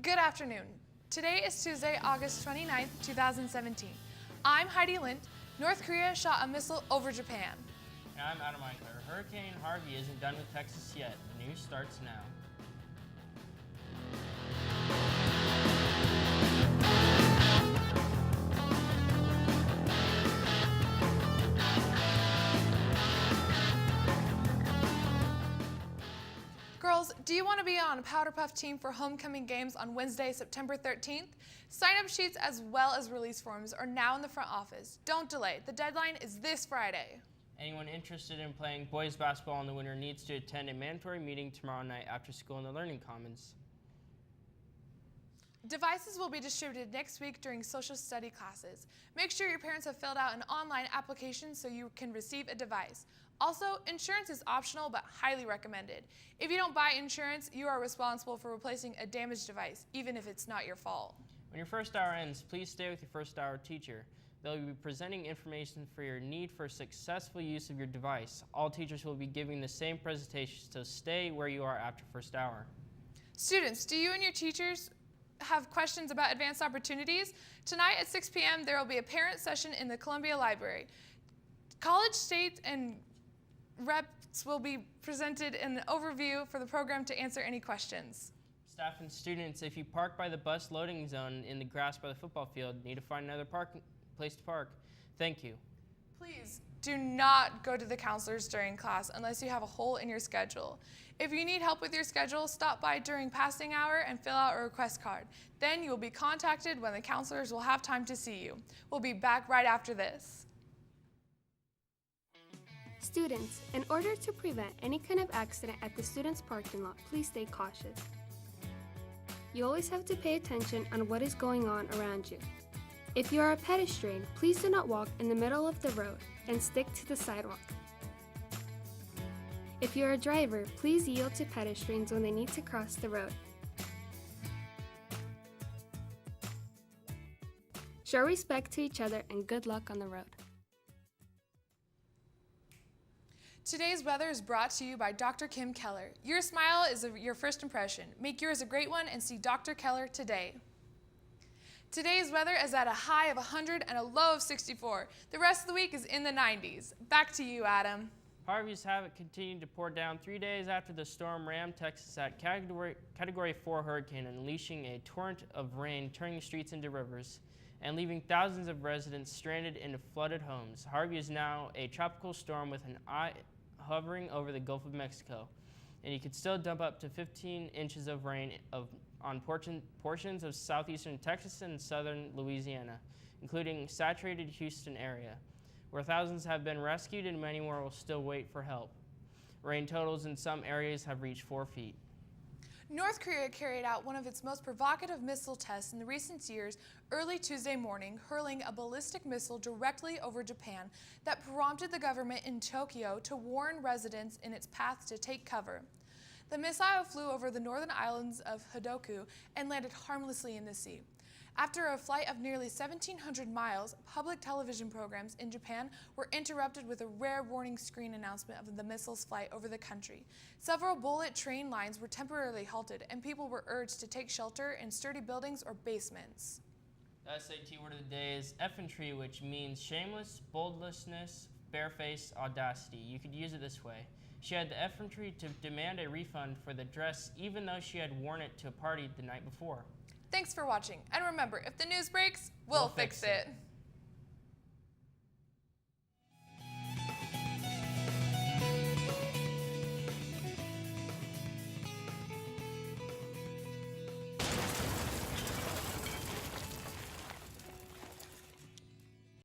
Good afternoon. Today is Tuesday, August 29th, 2017. I'm Heidi Lind. North Korea shot a missile over Japan. And I'm Adam Eichler. Hurricane Harvey isn't done with Texas yet. The news starts now. Girls, do you want to be on a Powder Puff team for homecoming games on Wednesday, September 13th? Sign-up sheets as well as release forms are now in the front office. Don't delay. The deadline is this Friday. Anyone interested in playing boys basketball in the winter needs to attend a mandatory meeting tomorrow night after school in the Learning Commons. Devices will be distributed next week during social study classes. Make sure your parents have filled out an online application so you can receive a device. Also, insurance is optional but highly recommended. If you don't buy insurance, you are responsible for replacing a damaged device, even if it's not your fault. When your first hour ends, please stay with your first hour teacher. They'll be presenting information for your need for successful use of your device. All teachers will be giving the same presentation, so stay where you are after first hour. Students, do you and your teachers have questions about advanced opportunities? Tonight at 6 p.m. there will be a parent session in the Columbia Library. College, state, and reps will be presented an overview for the program to answer any questions. Staff and students, if you park by the bus loading zone in the grass by the football field, need to find another place to park. Thank you. Please do not go to the counselors during class unless you have a hole in your schedule. If you need help with your schedule, stop by during passing hour and fill out a request card. Then you will be contacted when the counselors will have time to see you. We'll be back right after this. Students, in order to prevent any kind of accident at the students' parking lot, please stay cautious. You always have to pay attention on what is going on around you. If you are a pedestrian, please do not walk in the middle of the road and stick to the sidewalk. If you are a driver, please yield to pedestrians when they need to cross the road. Show respect to each other and good luck on the road. Today's weather is brought to you by Dr. Kim Keller. Your smile is your first impression. Make yours a great one and see Dr. Keller today. Today's weather is at a high of 100 and a low of 64. The rest of the week is in the 90s. Back to you, Adam. Harvey's havoc continued to pour down 3 days after the storm rammed Texas at Category 4 hurricane, unleashing a torrent of rain, turning the streets into rivers, and leaving thousands of residents stranded in flooded homes. Harvey is now a tropical storm with an eye hovering over the Gulf of Mexico, and you could still dump up to 15 inches of rain on portions of southeastern Texas and southern Louisiana, including saturated Houston area, where thousands have been rescued and many more will still wait for help. Rain totals in some areas have reached 4 feet. North Korea carried out one of its most provocative missile tests in the recent years early Tuesday morning, hurling a ballistic missile directly over Japan that prompted the government in Tokyo to warn residents in its path to take cover. The missile flew over the northern islands of Hokkaido and landed harmlessly in the sea. After a flight of nearly 1,700 miles, public television programs in Japan were interrupted with a rare warning screen announcement of the missile's flight over the country. Several bullet train lines were temporarily halted, and people were urged to take shelter in sturdy buildings or basements. The SAT word of the day is effrontery, which means shameless, boldlessness, barefaced audacity. You could use it this way. She had the effrontery to demand a refund for the dress even though she had worn it to a party the night before. Thanks for watching, and remember, if the news breaks, we'll fix it.